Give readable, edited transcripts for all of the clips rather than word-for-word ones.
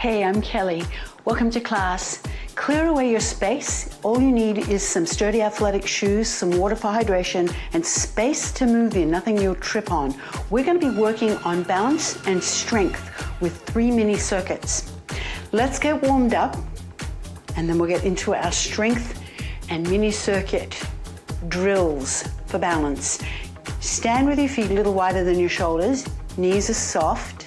Hey, I'm Kelly. Welcome to class. Clear away your space. All you need is some sturdy athletic shoes, some water for hydration, and space to move in, nothing you'll trip on. We're going to be working on balance and strength with 3 mini circuits. Let's get warmed up, and then we'll get into our strength and mini circuit drills for balance. Stand with your feet a little wider than your shoulders, knees are soft.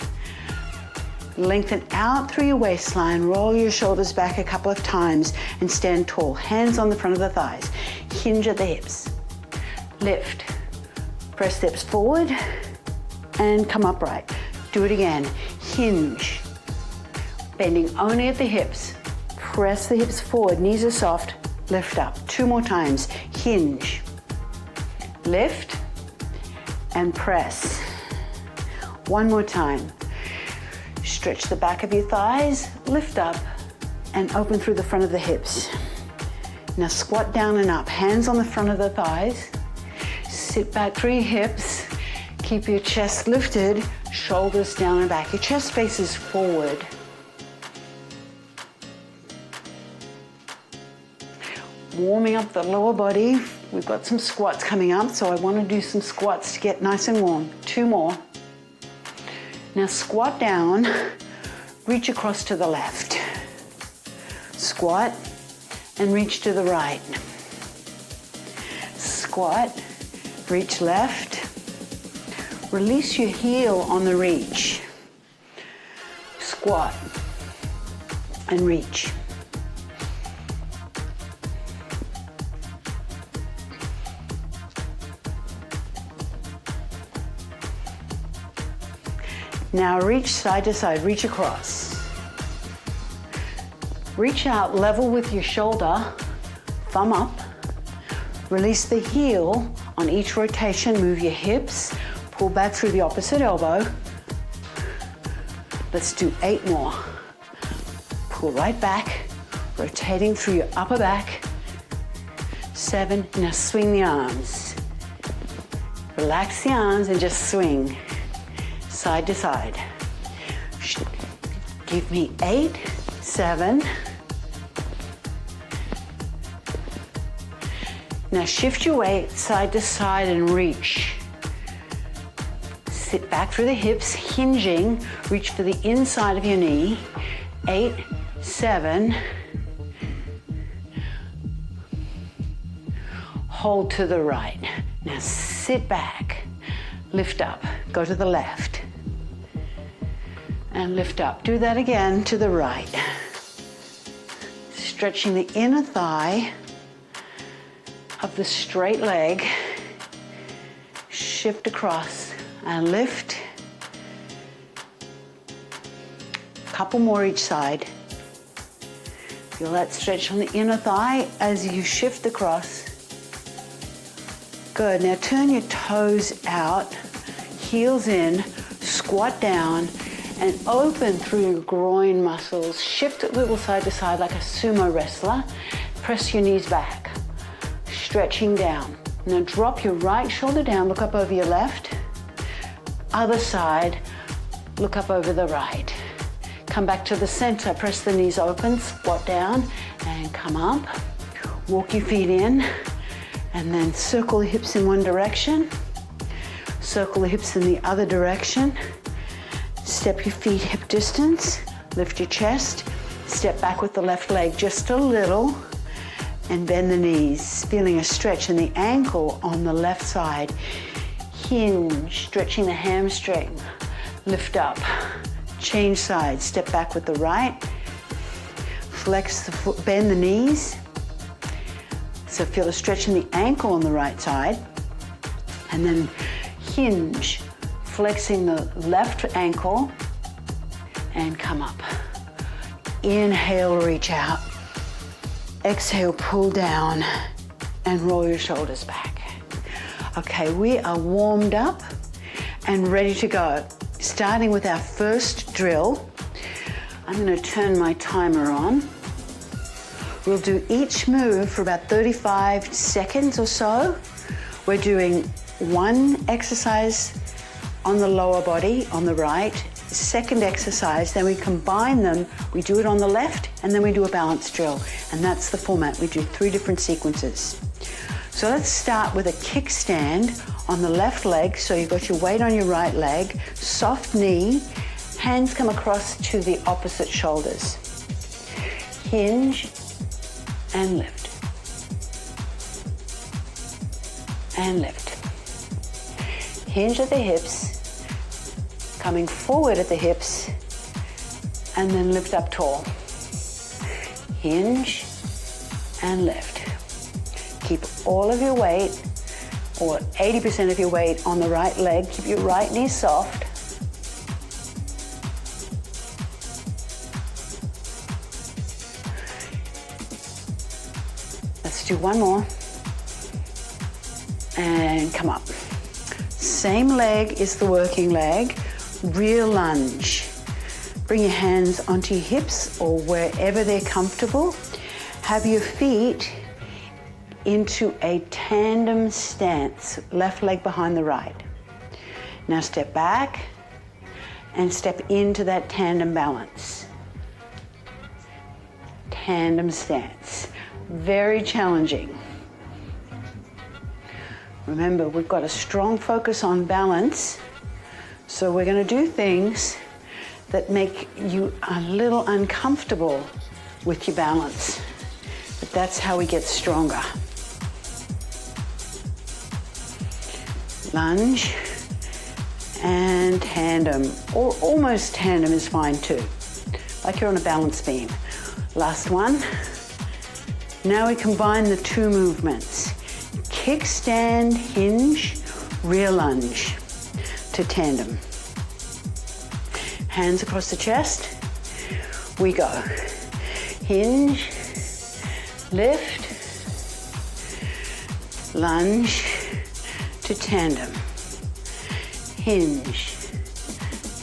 Lengthen out through your waistline, roll your shoulders back a couple of times and stand tall. Hands on the front of the thighs. Hinge at the hips. Lift. Press the hips forward and come upright. Do it again. Hinge. Bending only at the hips. Press the hips forward, knees are soft. Lift up. 2 more times. Hinge. Lift and press. 1 more time. Stretch the back of your thighs, lift up, and open through the front of the hips. Now squat down and up, hands on the front of the thighs. Sit back through your hips. Keep your chest lifted, shoulders down and back. Your chest faces forward. Warming up the lower body. We've got some squats coming up, so I want to do some squats to get nice and warm. 2 more. Now squat down, reach across to the left. Squat and reach to the right. Squat, reach left. Release your heel on the reach. Squat and reach. Now reach side to side, reach across. Reach out level with your shoulder, thumb up. Release the heel on each rotation, move your hips, pull back through the opposite elbow. Let's do 8 more. Pull right back, rotating through your upper back. 7, now swing the arms. Relax the arms and just swing. Side to side. Give me 8, 7. Now shift your weight side to side and reach. Sit back through the hips, hinging. Reach for the inside of your knee. 8, 7. Hold to the right. Now sit back. Lift up. Go to the left. And lift up. Do that again to the right. Stretching the inner thigh of the straight leg. Shift across and lift. Couple more each side. Feel that stretch on the inner thigh as you shift across. Good. Now turn your toes out, heels in, squat down, and open through your groin muscles. Shift a little side to side like a sumo wrestler. Press your knees back, stretching down. Now drop your right shoulder down, look up over your left. Other side, look up over the right. Come back to the center, press the knees open, squat down, and come up. Walk your feet in, and then circle the hips in one direction. Circle the hips in the other direction. Step your feet hip distance, lift your chest, step back with the left leg just a little, and bend the knees, feeling a stretch in the ankle on the left side. Hinge, stretching the hamstring, lift up, change sides, step back with the right, flex the foot, bend the knees, so feel a stretch in the ankle on the right side, and then hinge, flexing the left ankle and come up. Inhale, reach out. Exhale, pull down and roll your shoulders back. Okay, we are warmed up and ready to go. Starting with our first drill. I'm going to turn my timer on. We'll do each move for about 35 seconds or so. We're doing 1 exercise on the lower body, on the right, second exercise, then we combine them. We do it on the left and then we do a balance drill. And that's the format. We do 3 different sequences. So let's start with a kickstand on the left leg. So you've got your weight on your right leg, soft knee, hands come across to the opposite shoulders. Hinge and lift. And lift. Hinge at the hips, coming forward at the hips, and then lift up tall. Hinge and lift. Keep all of your weight, or 80% of your weight on the right leg. Keep your right knee soft. Let's do one more. And come up. Same leg is the working leg. Rear lunge. Bring your hands onto your hips or wherever they're comfortable. Have your feet into a tandem stance, left leg behind the right. Now step back and step into that tandem balance. Tandem stance. Very challenging. Remember, we've got a strong focus on balance, so we're going to do things that make you a little uncomfortable with your balance, but that's how we get stronger. Lunge and tandem, or almost tandem is fine too, like you're on a balance beam. Last one. Now we combine the 2 movements. Kickstand, hinge, rear lunge to tandem. Hands across the chest. We go. Hinge, lift, lunge to tandem. Hinge,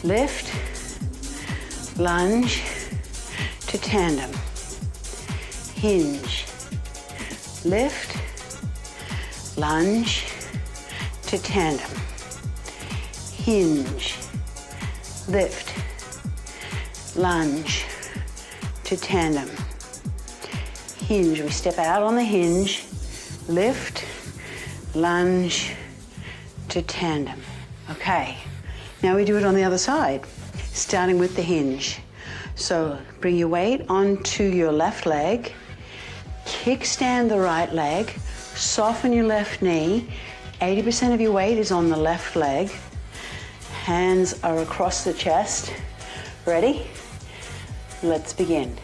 lift, lunge to tandem. Hinge, lift, lunge to tandem. Hinge, lift, lunge to tandem. Hinge, we step out on the hinge, lift, lunge to tandem. Okay, now we do it on the other side, starting with the hinge. So bring your weight onto your left leg, kickstand the right leg, soften your left knee. 80% of your weight is on the left leg. Hands are across the chest. Ready? Let's begin.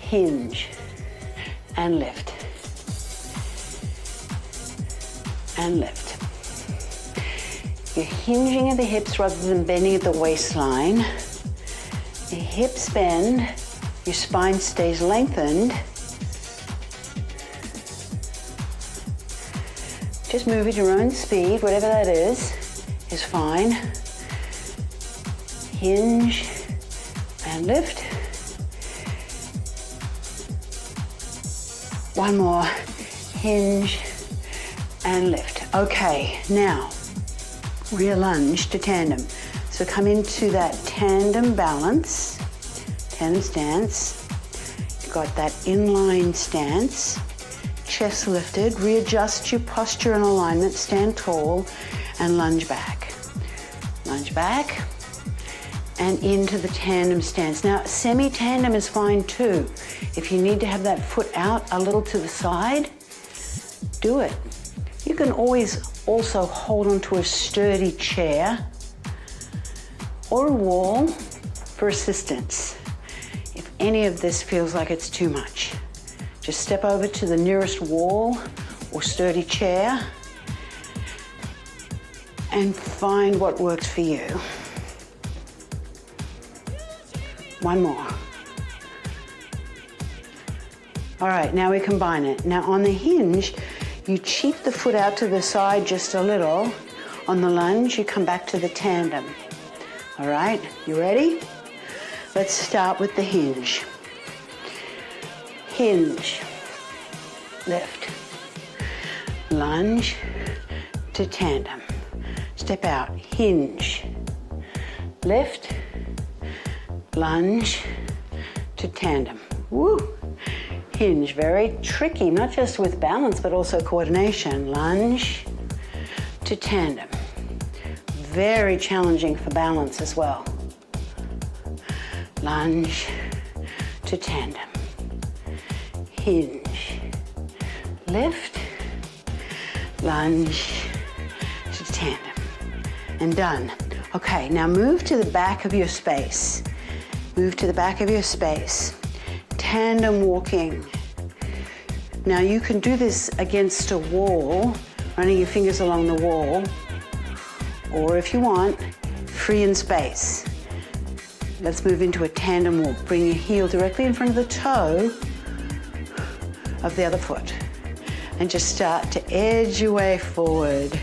Hinge and lift. And lift. You're hinging at the hips rather than bending at the waistline. Your hips bend, your spine stays lengthened. Just move at your own speed, whatever that is fine. Hinge and lift. One more, hinge and lift. Okay, now, rear lunge to tandem. So come into that tandem balance, tandem stance. You've got that inline stance. Chest lifted, readjust your posture and alignment, stand tall, and lunge back. Lunge back, and into the tandem stance. Now, semi-tandem is fine too. If you need to have that foot out a little to the side, do it. You can always also hold onto a sturdy chair or a wall for assistance if any of this feels like it's too much. Just step over to the nearest wall or sturdy chair and find what works for you. One more. All right, now we combine it. Now on the hinge, you cheat the foot out to the side just a little. On the lunge, you come back to the tandem. All right, you ready? Let's start with the hinge. Hinge, lift, lunge to tandem. Step out, hinge, lift, lunge to tandem. Woo! Hinge, very tricky, not just with balance, but also coordination. Lunge to tandem. Very challenging for balance as well. Lunge to tandem. Hinge, lift, lunge to tandem. And done. Okay, now move to the back of your space. Move to the back of your space. Tandem walking. Now you can do this against a wall, running your fingers along the wall, or if you want, free in space. Let's move into a tandem walk. Bring your heel directly in front of the toe of the other foot and just start to edge your way forward.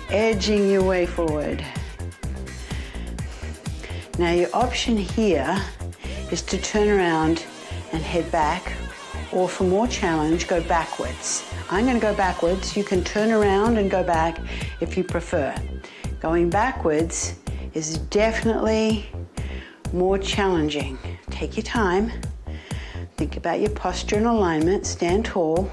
Edging your way forward. Now your option here is to turn around and head back, or for more challenge, go backwards. I'm going to go backwards. You can turn around and go back if you prefer. Going backwards is definitely more challenging. Take your time. Think about your posture and alignment. Stand tall.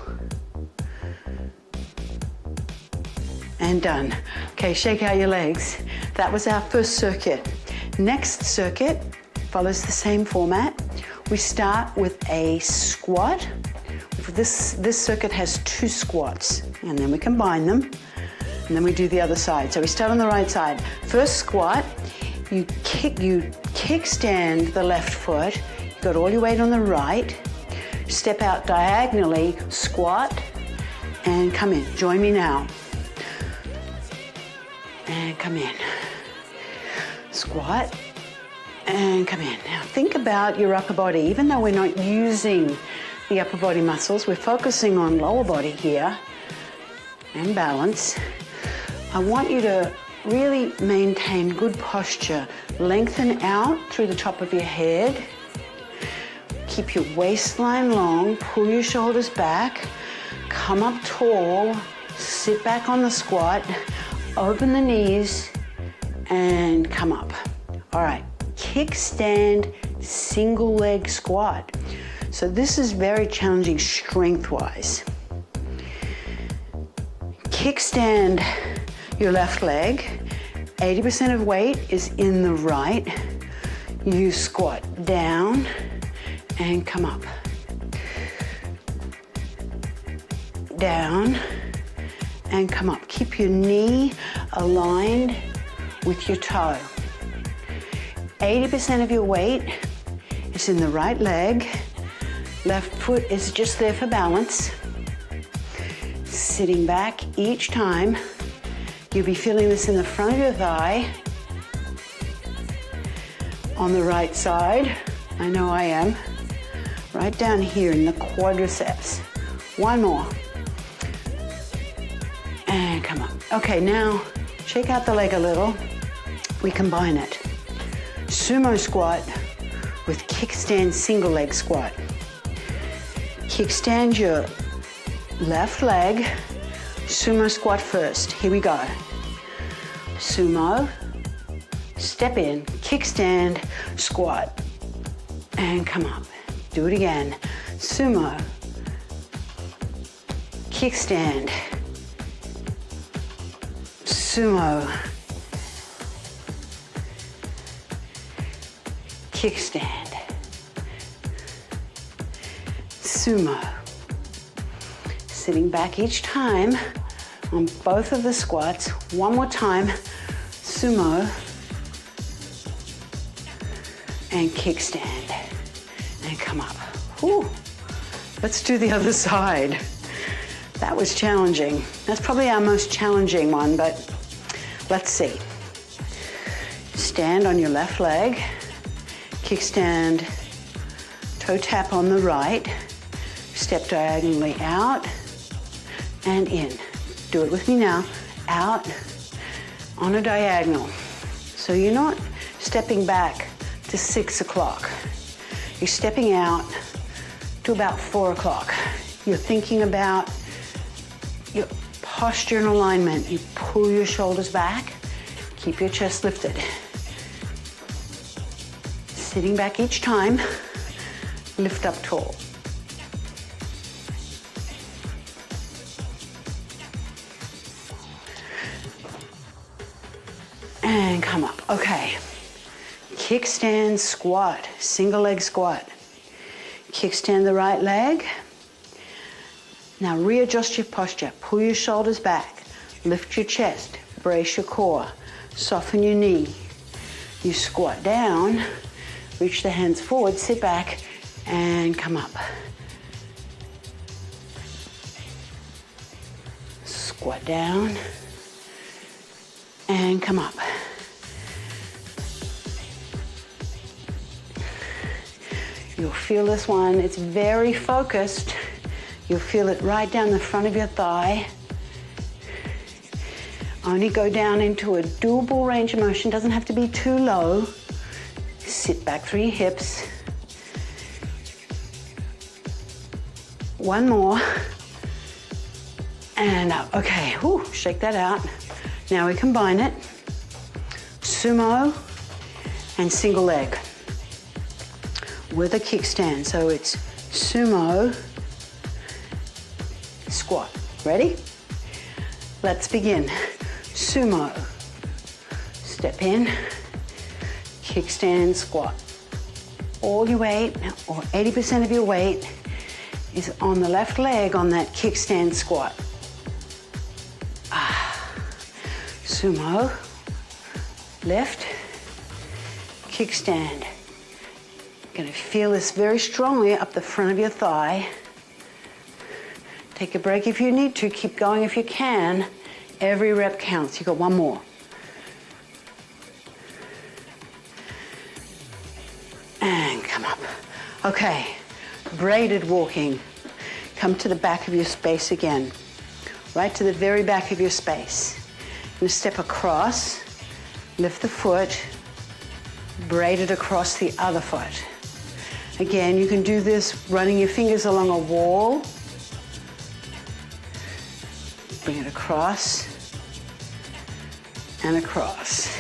And done. Okay, shake out your legs. That was our first circuit. Next circuit follows the same format. We start with a squat. This circuit has 2 squats, and then we combine them, and then we do the other side. So we start on the right side. First squat, you kickstand the left foot. You got all your weight on the right. Step out diagonally, squat, and come in. Join me now. And come in. Squat and come in. Now think about your upper body. Even though we're not using the upper body muscles, we're focusing on lower body here and balance. I want you to really maintain good posture. Lengthen out through the top of your head. Keep your waistline long. Pull your shoulders back. Come up tall. Sit back on the squat. Open the knees and come up. All right, kickstand single leg squat. So this is very challenging strength-wise. Kickstand your left leg. 80% of weight is in the right. You squat down and come up. Down and come up. Keep your knee aligned with your toe. 80% of your weight is in the right leg. Left foot is just there for balance. Sitting back each time. You'll be feeling this in the front of your thigh. On the right side, I know I am. Right down here in the quadriceps. One more. And come up. Okay, now shake out the leg a little. We combine it. Sumo squat with kickstand single leg squat. Kickstand your left leg. Sumo squat first. Here we go. Sumo. Step in. Kickstand. Squat. And come up. Do it again. Sumo. Kickstand. Sumo. Kickstand. Sumo. Sitting back each time on both of the squats. One more time. Sumo. And kickstand. And come up. Whew. Let's do the other side. That was challenging. That's probably our most challenging one, but let's see. Stand on your left leg. Kickstand, toe tap on the right, step diagonally out and in. Do it with me now. Out on a diagonal. So you're not stepping back to 6 o'clock. You're stepping out to about 4 o'clock. You're thinking about your posture and alignment. You pull your shoulders back, keep your chest lifted. Sitting back each time, lift up tall. And come up. Okay. Kickstand squat, single leg squat. Kickstand the right leg. Now readjust your posture. Pull your shoulders back. Lift your chest. Brace your core. Soften your knee. You squat down. Reach the hands forward. Sit back and come up. Squat down and come up. You'll feel this one. It's very focused. You'll feel it right down the front of your thigh. Only go down into a doable range of motion. Doesn't have to be too low. Sit back through your hips. One more. And up. Okay, whew, shake that out. Now we combine it. Sumo and single leg with a kickstand. So it's sumo, squat. Ready? Let's begin. Sumo. Step in, kickstand, squat. All your weight, or 80% of your weight, is on the left leg on that kickstand squat. Sumo, lift, kickstand. You're going to feel this very strongly up the front of your thigh. Take a break if you need to. Keep going if you can. Every rep counts. You got one more. And come up. Okay, braided walking. Come to the back of your space again. Right to the very back of your space. You're going to step across, lift the foot, braid it across the other foot. Again, you can do this running your fingers along a wall. Bring it across and across.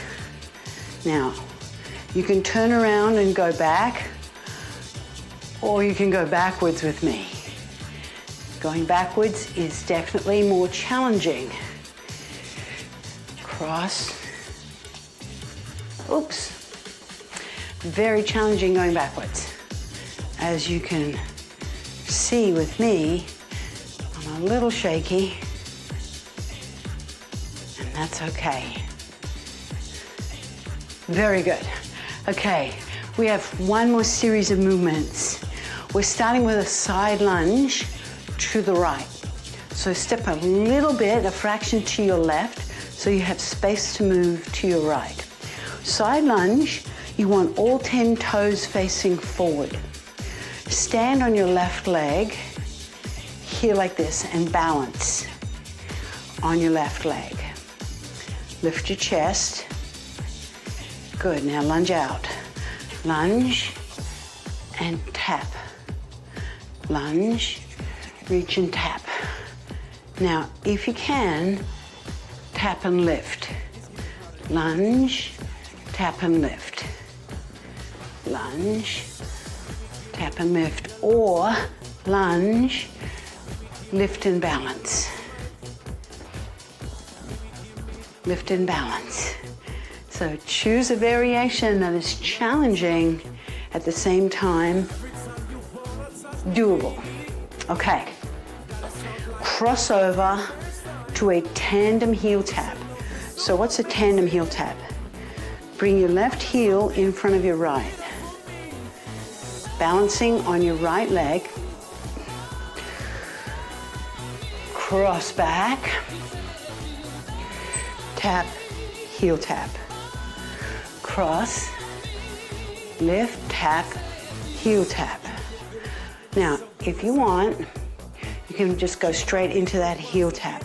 Now, you can turn around and go back, or you can go backwards with me. Going backwards is definitely more challenging. Cross. Oops. Very challenging going backwards. As you can see with me, I'm a little shaky, and that's okay. Very good. Okay, we have one more series of movements. We're starting with a side lunge to the right. So step a little bit, a fraction to your left, so you have space to move to your right. Side lunge, you want all 10 toes facing forward. Stand on your left leg, here like this, and balance on your left leg. Lift your chest. Good, now lunge out. Lunge and tap. Lunge, reach and tap. Now, if you can, tap and lift. Lunge, tap and lift. Lunge, tap and lift, or lunge, lift and balance. Lift and balance. So choose a variation that is challenging at the same time doable. Okay. Crossover to a tandem heel tap. So what's a tandem heel tap? Bring your left heel in front of your right. Balancing on your right leg. Cross back. Tap, heel tap. Cross, lift, tap, heel tap. Now, if you want, you can just go straight into that heel tap.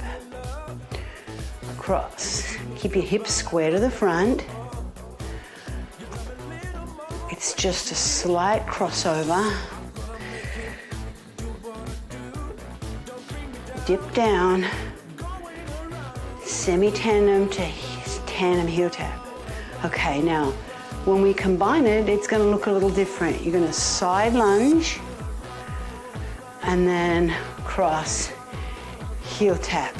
Cross. Keep your hips square to the front. It's just a slight crossover. Dip down. Semi-tandem to tandem heel tap. Okay, now When we combine it, it's going to look a little different. You're going to side lunge and then cross, heel tap.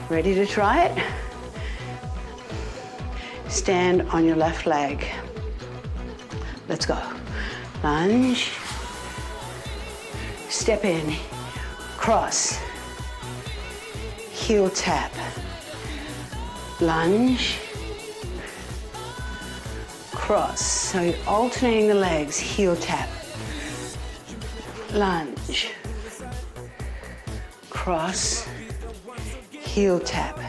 Ready to try it? Stand on your left leg. Let's go. Lunge, step in, cross, heel tap, lunge, cross. So you're alternating the legs, heel tap, lunge, cross, heel tap,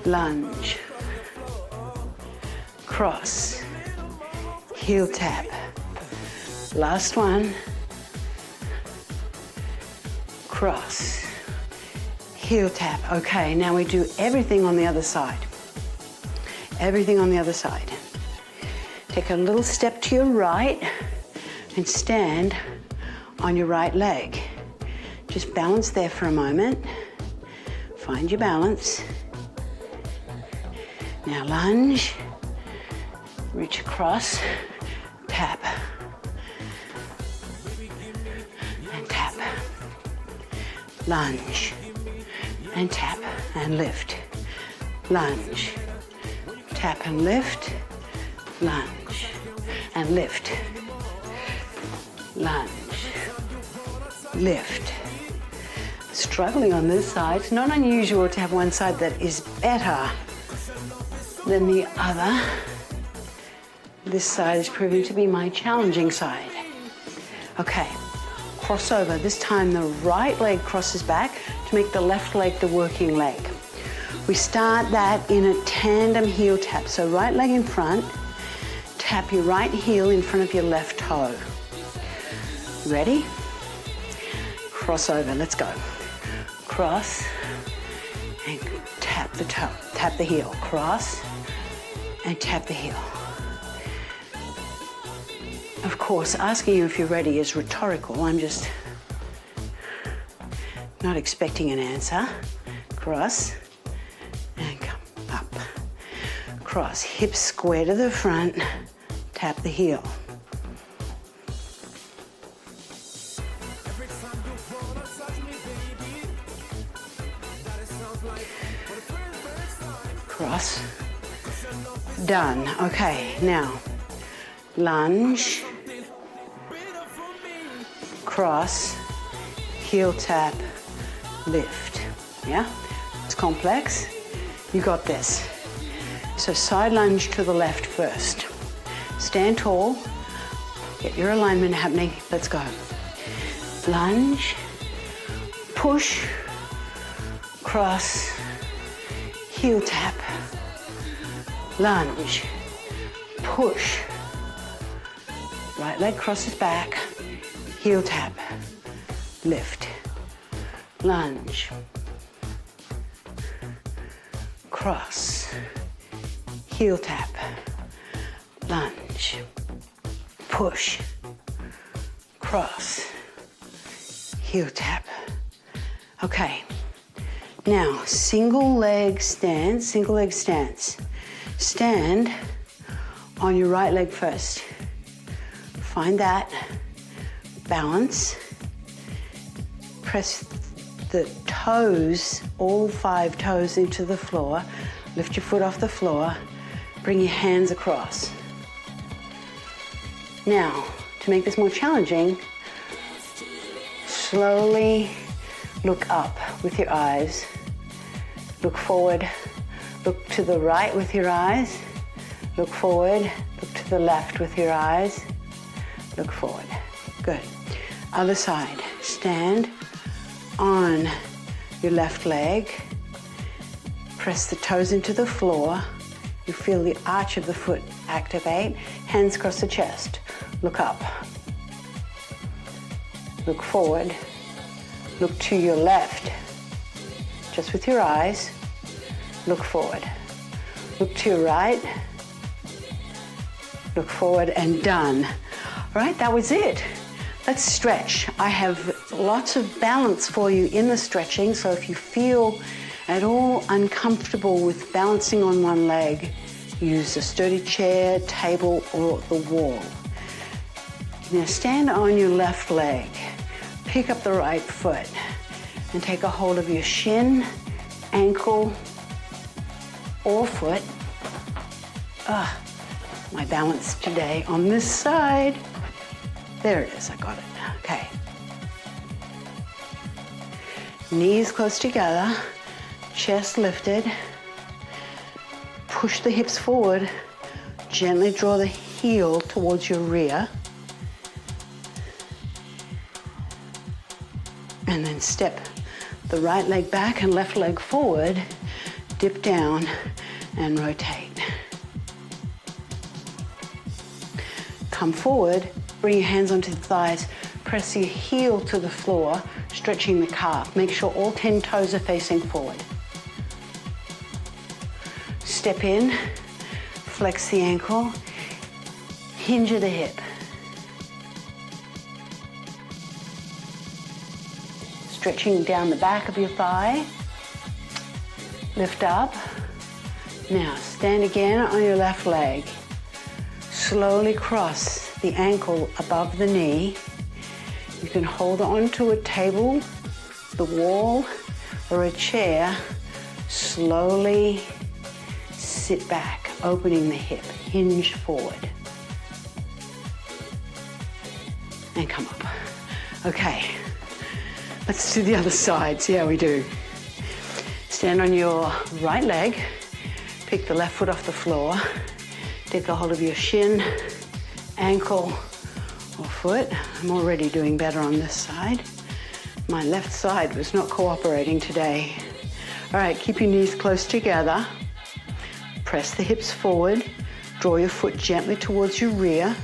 lunge, cross, heel tap. Last one. Cross, heel tap. Okay, now we do everything on the other side. Everything on the other side. Take a little step to your right and stand on your right leg. Just balance there for a moment. Find your balance. Now lunge, reach across, tap, and tap. Lunge, and tap, and lift. Lunge, tap and lift, lunge, and lift. Lunge, lift. Struggling on this side. It's not unusual to have one side that is better than the other. This side is proving to be my challenging side. Okay, cross over. This time the right leg crosses back to make the left leg the working leg. We start that in a tandem heel tap. So right leg in front, tap your right heel in front of your left toe. Ready? Cross over, let's go. Cross and tap the toe, tap the heel. Cross and tap the heel. Of course, asking you if you're ready is rhetorical. I'm just not expecting an answer. Cross and come up. Cross, hips square to the front, tap the heel. Cross, done. Okay, now lunge, cross, heel tap, lift. Yeah, it's complex. You got this. So side lunge to the left first. Stand tall, get your alignment happening. Let's go. Lunge, push, cross, heel tap, lunge, push. Right leg crosses back, heel tap, lift, lunge, cross, heel tap, lunge, push, cross, heel tap. Okay, now single leg stance, single leg stance. Stand on your right leg first. Find that balance. Press the toes, all 5 toes into the floor. Lift your foot off the floor. Bring your hands across. Now, to make this more challenging, slowly look up with your eyes. Look forward. Look to the right with your eyes. Look forward. Look to the left with your eyes. Look forward. Good. Other side. Stand on your left leg. Press the toes into the floor. You feel the arch of the foot activate. Hands across the chest. Look up. Look forward. Look to your left. Just with your eyes. Look forward. Look to your right. Look forward and done. All right, that was it. Let's stretch. I have lots of balance for you in the stretching, so if you feel at all uncomfortable with balancing on one leg, Use a sturdy chair, table, or the wall. Now stand on your left leg. Pick up the right foot and take a hold of your shin, ankle, or foot. My balance today on this side. There it is, I got it. Okay. Knees close together, chest lifted. Push the hips forward. Gently draw the heel towards your rear. And then step the right leg back and left leg forward. Dip down and rotate. Come forward, bring your hands onto the thighs, press your heel to the floor, stretching the calf. Make sure all 10 toes are facing forward. Step in, flex the ankle, hinge of the hip. Stretching down the back of your thigh, lift up. Now stand again on your left leg. Slowly cross the ankle above the knee. You can hold on to a table, the wall, or a chair. Slowly sit back, opening the hip, hinge forward. And come up. Okay, let's do the other side, see how we do. Stand on your right leg, pick the left foot off the floor, take a hold of your shin, ankle, or foot. I'm already doing better on this side. My left side was not cooperating today. All right, keep your knees close together. Press the hips forward. Draw your foot gently towards your rear.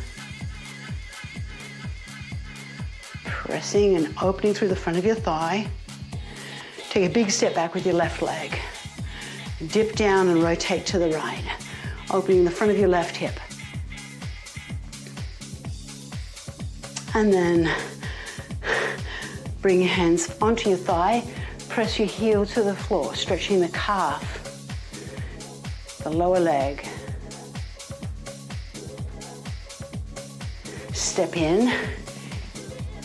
Pressing and opening through the front of your thigh. Take a big step back with your left leg. Dip down and rotate to the right, opening the front of your left hip. And then bring your hands onto your thigh, press your heel to the floor, stretching the calf, the lower leg. Step in,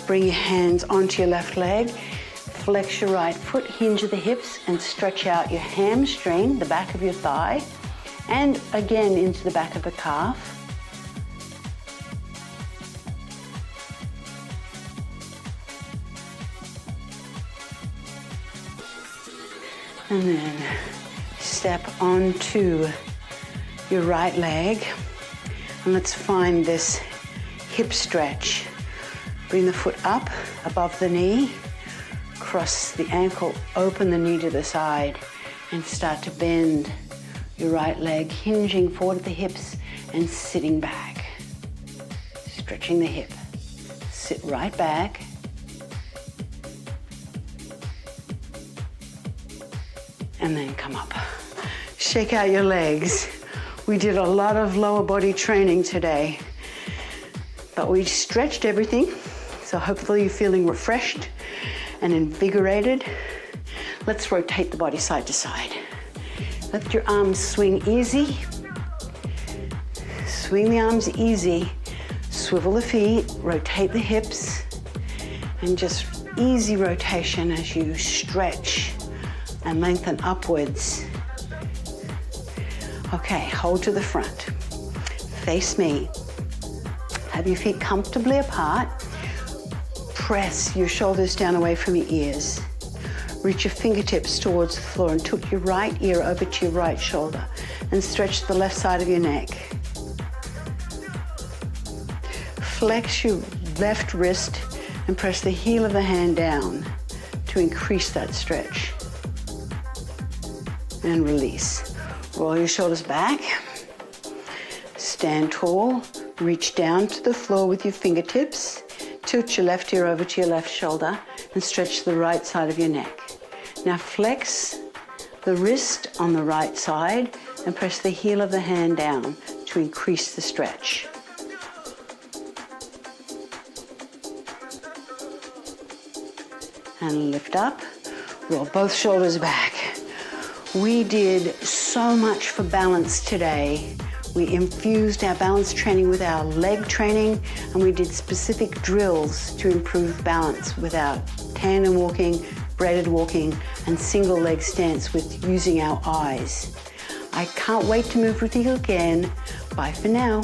bring your hands onto your left leg, flex your right foot, hinge of the hips, and stretch out your hamstring, the back of your thigh, and again into the back of the calf. And then step onto your right leg, and let's find this hip stretch. Bring the foot up above the knee, cross the ankle, open the knee to the side, and start to bend your right leg, hinging forward at the hips and sitting back. Stretching the hip. Sit right back. And then come up. Shake out your legs. We did a lot of lower body training today, but we stretched everything. So hopefully you're feeling refreshed and invigorated. Let's rotate the body side to side. Let your arms swing easy. Swing the arms easy. Swivel the feet, rotate the hips, and just easy rotation as you stretch and lengthen upwards. Okay, hold to the front. Face me. Have your feet comfortably apart. Press your shoulders down away from your ears. Reach your fingertips towards the floor and tuck your right ear over to your right shoulder and stretch the left side of your neck. Flex your left wrist and press the heel of the hand down to increase that stretch. And release. Roll your shoulders back. Stand tall. Reach down to the floor with your fingertips. Tilt your left ear over to your left shoulder and stretch the right side of your neck. Now flex the wrist on the right side and press the heel of the hand down to increase the stretch. And lift up. Roll both shoulders back. We did so much for balance today. We infused our balance training with our leg training, and we did specific drills to improve balance with our tandem walking, braided walking, and single leg stance with using our eyes. I can't wait to move with you again. Bye for now.